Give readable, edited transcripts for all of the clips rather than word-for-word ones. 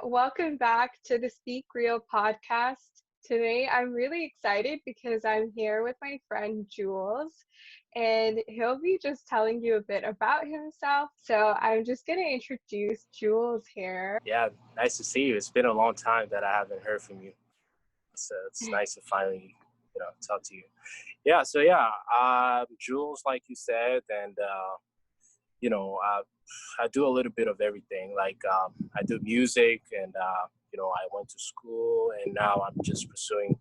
Welcome back to the Speak Real podcast. Today, I'm really excited because I'm here with my friend Jules, and he'll be just telling you a bit about himself. So, I'm just going to introduce Jules here. Yeah, nice to see you. It's been a long time that I haven't heard from you. So it's nice to finally, talk to you. Jules, like you said, and you know, I, I do a little bit of everything. I do music, and I went to school, and now I'm just pursuing,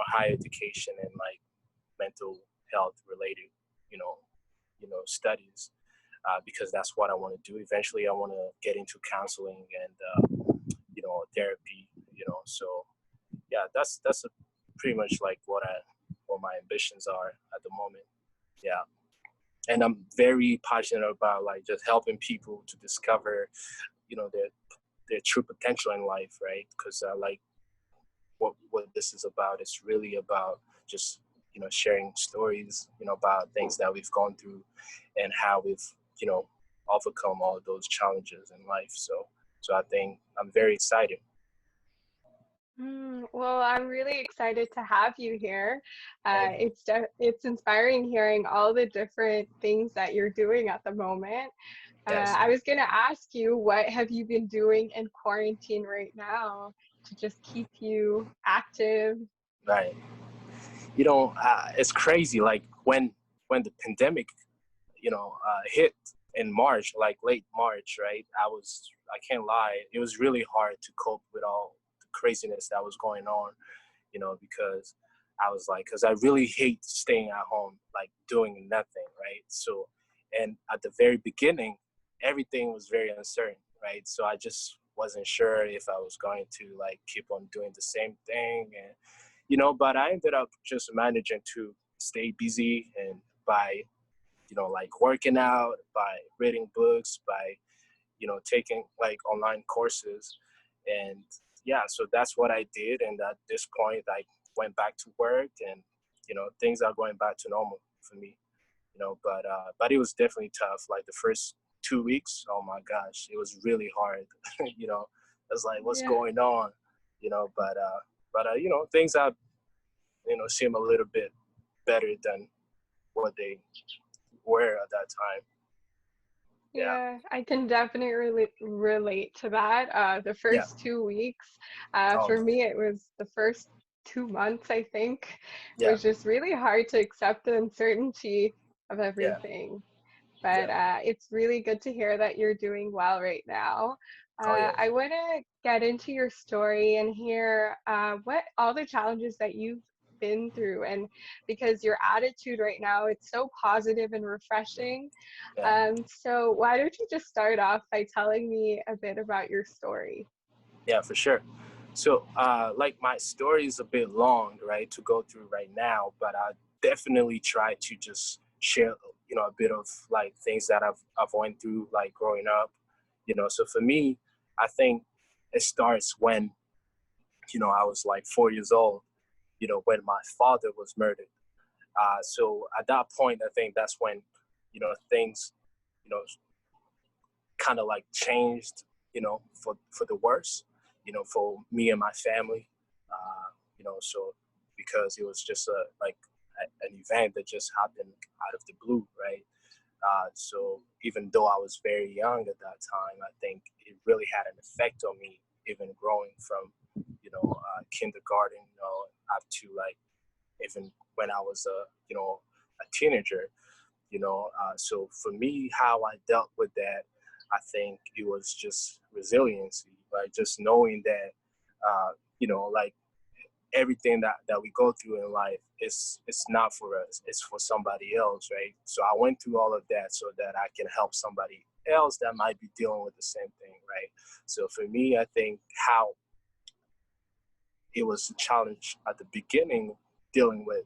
higher education and like mental health related, you know, studies. Because that's what I want to do. Eventually, I want to get into counseling and therapy. So yeah, that's pretty much like what my ambitions are at the moment. Yeah, and I'm very passionate about like just helping people to discover, their true potential in life, right? Because I like what this is about. It's really about just sharing stories, about things that we've gone through and how we've you know overcome all of those challenges in life. So I think I'm very excited. Well, I'm really excited to have you here. Thank you. It's inspiring hearing all the different things that you're doing at the moment. Yes. I was going to ask you, what have you been doing in quarantine right now to just keep you active? Right. It's crazy. Like when the pandemic, hit in March, like late March, right? I can't lie, it was really hard to cope with all the craziness that was going on, because because I really hate staying at home, like doing nothing, right? So, and at the very beginning, everything was very uncertain, right? So I just wasn't sure if I was going to like keep on doing the same thing, and but I ended up just managing to stay busy and by like working out, by reading books, by taking like online courses. And yeah, so that's what I did. And at this point, I went back to work, and things are going back to normal for me. But it was definitely tough. Like the first 2 weeks, oh my gosh, it was really hard. It's like, what's Yeah. going on? Things have seem a little bit better than what they were at that time. Yeah. Yeah, I can definitely relate to that. The Yeah. first 2 weeks, Oh, for me, it was the first 2 months, I think, yeah. was just really hard to accept the uncertainty of Yeah. everything. But Yeah. it's really good to hear that you're doing well right now. Oh, yeah. I want to get into your story and hear what all the challenges that you've been through, and because your attitude right now, it's so positive and refreshing. Yeah. So why don't you just start off by telling me a bit about your story? Yeah, for sure. So, like my story is a bit long, right, to go through right now, but I definitely try to just share, a bit of like things that I've went through, like growing up, So for me, I think it starts when, I was like 4 years old, when my father was murdered. So at that point, I think that's when, things, you know, kind of like changed, for the worse, for me and my family, so because it was just an event that just happened out of the blue, right? So even though I was very young at that time, I think it really had an effect on me, even growing from, kindergarten, up to like even when I was a teenager, So for me, how I dealt with that, I think it was just resiliency, like just knowing that, uh, like everything that we go through in life is it's not for us, it's for somebody else, right? So I went through all of that so that I can help somebody else that might be dealing with the same thing, right? So for me, I think how it was a challenge at the beginning dealing with,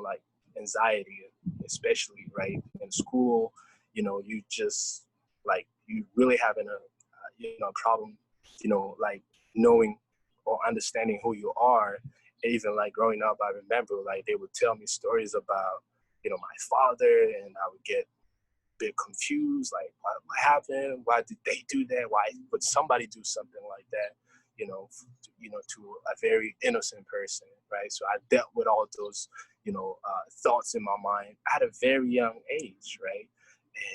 like anxiety, especially right in school. You just like you really having a problem, like knowing or understanding who you are. Even like growing up, I remember like they would tell me stories about my father, and I would get bit confused, like what happened? Why did they do that? Why would somebody do something like that? To a very innocent person, right? So I dealt with all those, thoughts in my mind at a very young age, right?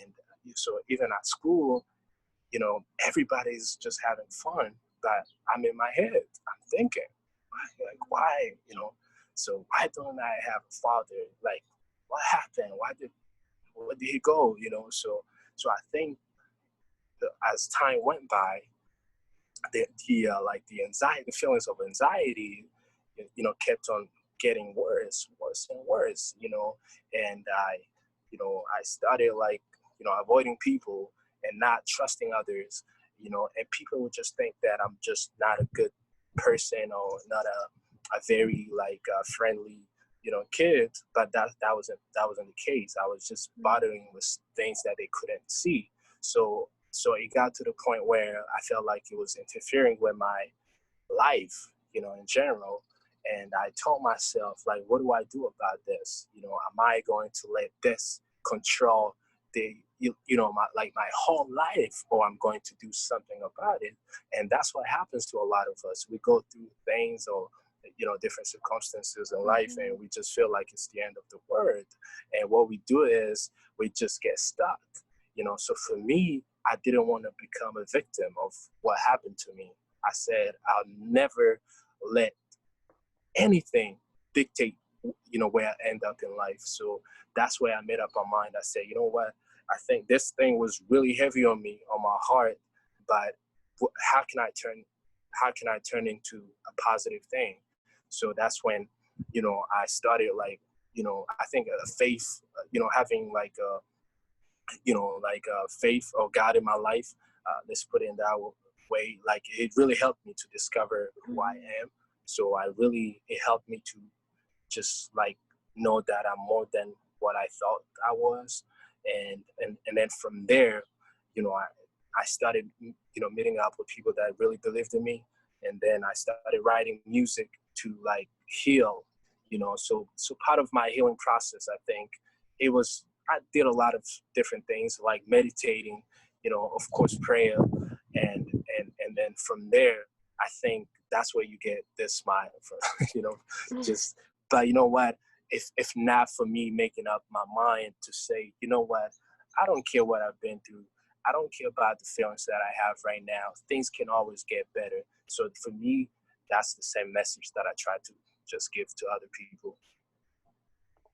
And so even at school, everybody's just having fun, but I'm in my head. I'm thinking, why? So why don't I have a father? Like, what happened? Where did he go? So I think that as time went by, the anxiety, the feelings of anxiety, kept on getting worse and worse. And I started avoiding people and not trusting others. And people would just think that I'm just not a good person or not a very friendly kid, but that wasn't the case. I was just bothering with things that they couldn't see. So it got to the point where I felt like it was interfering with my life, in general. And I told myself, like, what do I do about this? Am I going to let this control my whole life, or I'm going to do something about it? And that's what happens to a lot of us. We go through things or different circumstances in life, Mhm. and we just feel like it's the end of the world. And what we do is we just get stuck. So for me, I didn't want to become a victim of what happened to me. I said I'll never let anything dictate where I end up in life. So that's where I made up my mind. I said, you know what, I think this thing was really heavy on me, on my heart, but how can I turn into a positive thing? So that's when I started, I think a faith, having faith or God in my life. Let's put it in that way. Like, it really helped me to discover who I Mhm. am. So it helped me to just know that I'm more than what I thought I was. And then from there, I started meeting up with people that really believed in me. And then I started writing music to heal. So part of my healing process, I think, it was I did a lot of different things, like meditating, of course, prayer, and then from there, I think that's where you get this smile from, just. But you know what? If not for me making up my mind to say, you know what, I don't care what I've been through. I don't care about the feelings that I have right now. Things can always get better. So for me, that's the same message that I try to just give to other people.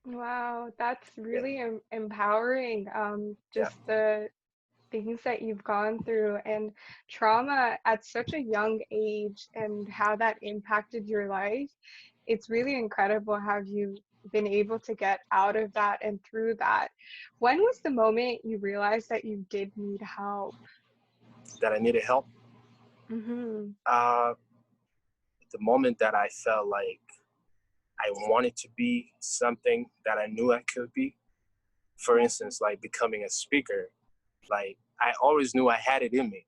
Wow, that's Yeah, really empowering. yeah, Just the things that you've gone through and trauma at such a young age and how that impacted your life. It's really incredible how you've been able to get out of that and through that. When was the moment you realized that you did need help? that I needed help. Mm-hmm. Uh, the moment that I felt like I wanted to be something that I knew I could be. For instance, like becoming a speaker. Like, I always knew I had it in me,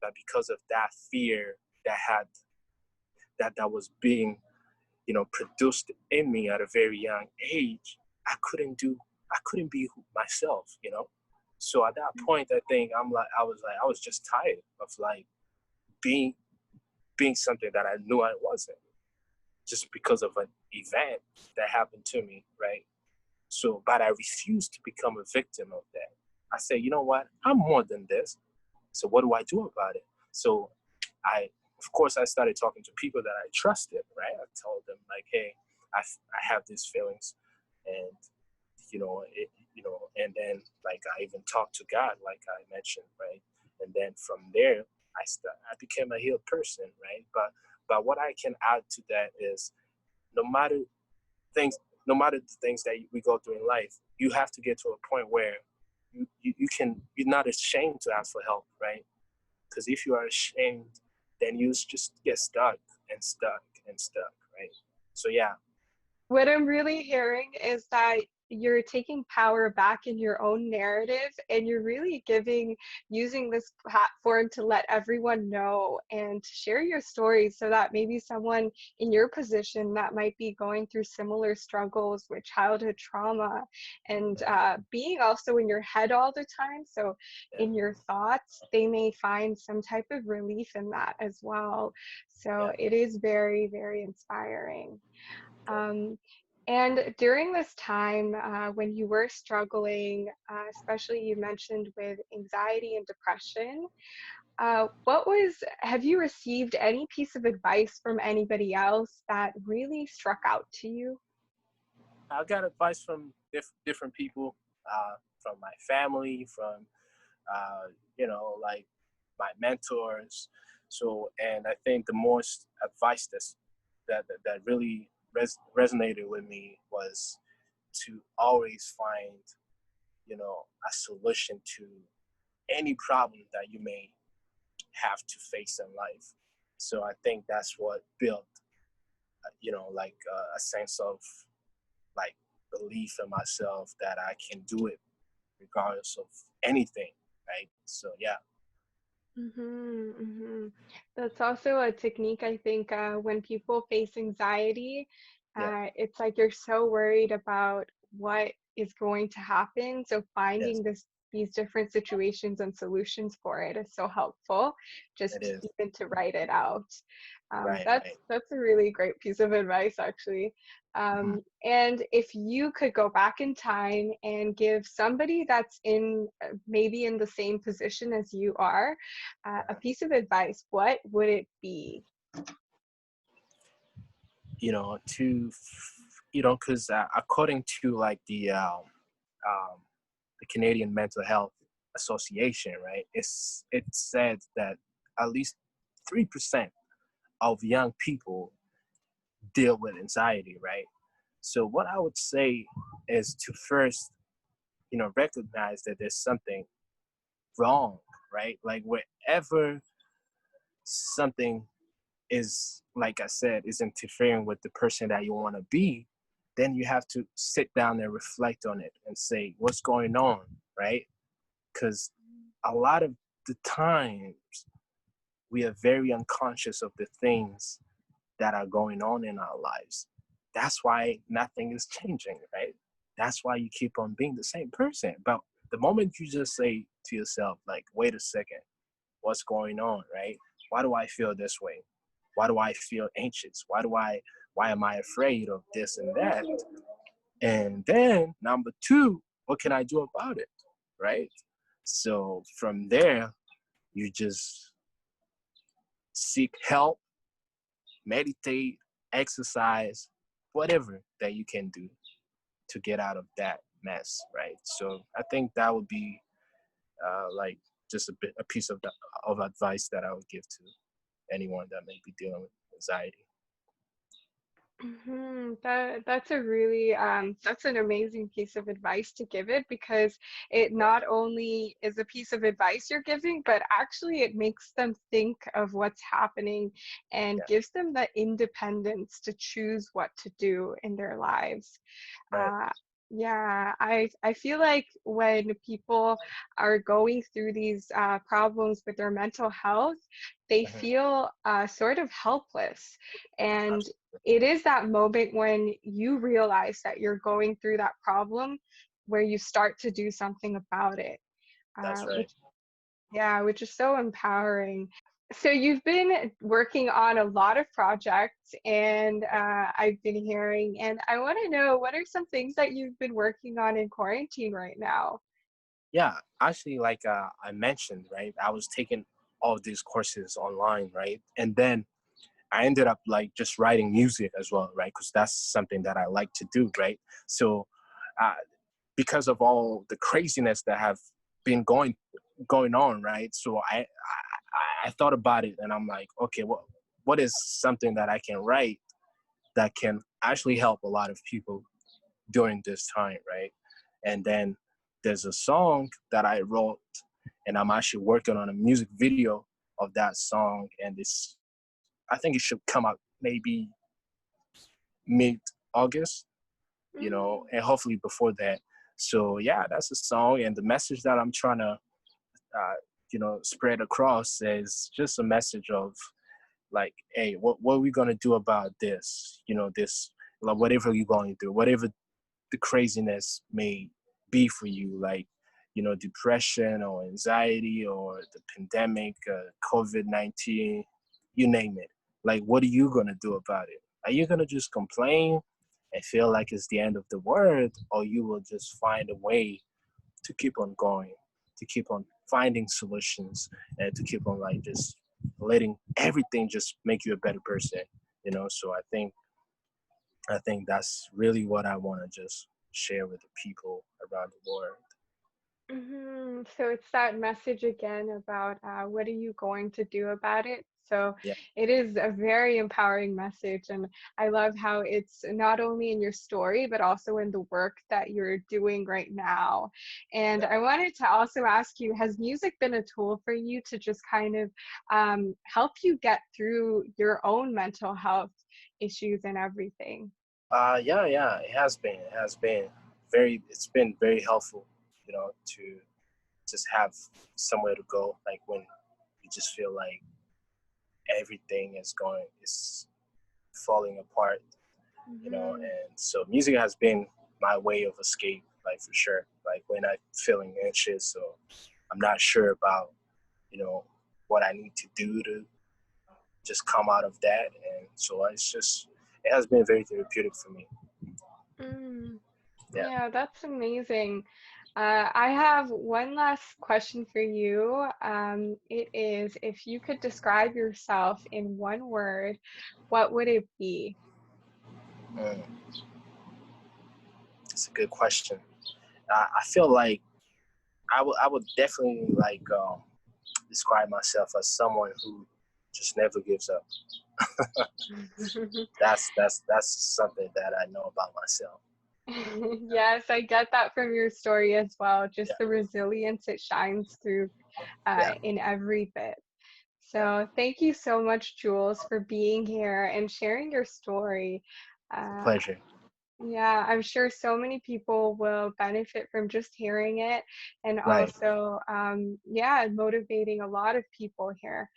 but because of that fear that was being, produced in me at a very young age, I couldn't be myself. So at that point, I think I was just tired of being being something that I knew I wasn't, just because of an event that happened to me, right? So, but I refused to become a victim of that. I said, you know what? I'm more than this. So what do I do about it? So of course, I started talking to people that I trusted, right? I told them like, hey, I have these feelings, and and then I even talked to God, like I mentioned, right? And then from there, I became a healed person, right? But what I can add to that is, no matter things, no matter the things that we go through in life, you have to get to a point where you're not ashamed to ask for help, right? Because if you are ashamed, then you just get stuck and stuck and stuck, right? So yeah, What I'm really hearing is that you're taking power back in your own narrative, and you're really using this platform to let everyone know and to share your stories so that maybe someone in your position that might be going through similar struggles with childhood trauma and Right. being also in your head all the time. So Yeah. in your thoughts, they may find some type of relief in that as well. So Yeah. it is very, very inspiring. Yeah. Um, and during this time, when you were struggling, especially you mentioned with anxiety and depression, have you received any piece of advice from anybody else that really struck out to you? I got advice from different people, from my family, from uh, like my mentors. So, and I think the most advice that really resonated with me was to always find, a solution to any problem that you may have to face in life. So I think that's what built, a sense of like belief in myself that I can do it regardless of anything, right? So yeah, That's also a technique, I think, when people face anxiety, yeah, it's like you're so worried about what is going to happen. So yes, finding these different situations and solutions for it is so helpful, it just is. even to write it out. Right, That's right. that's a really great piece of advice, actually. Mhm. And if you could go back in time and give somebody that's in maybe in the same position as you are, a Uh-huh. piece of advice, what would it be? To because according to like the Canadian Mental Health Association, right, it said that at least 3% of young people deal with anxiety, right? So what I would say is to first, recognize that there's something wrong, right? Like wherever something is, like I said, is interfering with the person that you want to be, then you have to sit down and reflect on it and say, what's going on, right? Because a lot of the times we are very unconscious of the things that are going on in our lives. That's why nothing is changing, right? That's why you keep on being the same person. But the moment you just say to yourself, like, wait a second, what's going on, right? Why do I feel this way? Why do I feel anxious? Why am I afraid of this and that? And then number two, what can I do about it? Right? So from there, you just seek help, meditate, exercise, whatever that you can do to get out of that mess, right? So I think that would be like just a piece of advice that I would give to anyone that may be dealing with anxiety. That's a really that's an amazing piece of advice to give it, because it Yeah, not only is a piece of advice you're giving, but actually it makes them think of what's happening and yeah, gives them the independence to choose what to do in their lives. right. Uh, yeah, I feel like when people are going through these problems with their mental health, they Mhm. feel sort of helpless. And Absolutely. it is that moment when you realize that you're going through that problem where you start to do something about it, That's right. which yeah, which is so empowering. So you've been working on a lot of projects, and I've been hearing, and I want to know, what are some things that you've been working on in quarantine right now? Yeah, actually, like I mentioned, right, I was taking all these courses online, right, and then I ended up like just writing music as well, right, because that's something that I like to do, right. So uh, because of all the craziness that have been going on, right, so I thought about it and I'm like, okay, what is something that I can write that can actually help a lot of people during this time, right? And then there's a song that I wrote, and I'm actually working on a music video of that song, and I think it should come out maybe mid August. Mm. and hopefully before that. So yeah, that's a song, and the message that I'm trying to, spread across is just a message of like, hey, what are we gonna do about this? This, like, whatever you're going through, whatever the craziness may be for you, like, depression or anxiety or the pandemic, COVID-19, you name it. Like, what are you gonna do about it? Are you gonna just complain and feel like it's the end of the world, or you will just find a way to keep on going, to keep on finding solutions, and to keep on like just letting everything just make you a better person. So I think that's really what I want to just share with the people around the world. So it's that message again about what are you going to do about it? So Yeah, it is a very empowering message. And I love how it's not only in your story, but also in the work that you're doing right now. And yeah. I wanted to also ask you, has music been a tool for you to just kind of help you get through your own mental health issues and everything? Yeah, it's been very helpful, to just have somewhere to go, like when you just feel like everything is falling apart, Hmm. and so music has been my way of escape, like for sure. Like when I'm feeling anxious, or I'm not sure about, you know, what I need to do to just come out of that. And so it has been very therapeutic for me. Mm. Yeah. Yeah, that's amazing. I have one last question for you. It is if you could describe yourself in one word, what would it be? Mm, it's a good question. I feel like I would definitely like describe myself as someone who just never gives up. That's something that I know about myself. Yes, I get that from your story as well. Yeah, Just the resilience it shines through yeah, in every bit. yeah. So thank you so much, Jules, for being here and sharing your story. It's a Uh, pleasure. Yeah, I'm sure so many people will benefit from just hearing it and Right. also, yeah, motivating a lot of people here.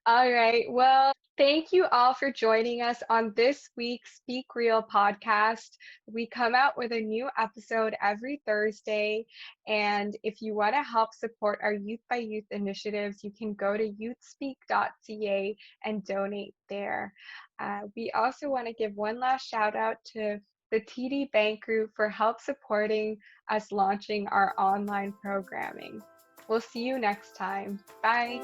All right. Well, thank you all for joining us on this week's Speak Real podcast. We come out with a new episode every Thursday. And if you want to help support our Youth by Youth initiatives, you can go to youthspeak.ca and donate there. We also want to give one last shout out to the TD Bank Group for help supporting us launching our online programming. We'll see you next time. Bye.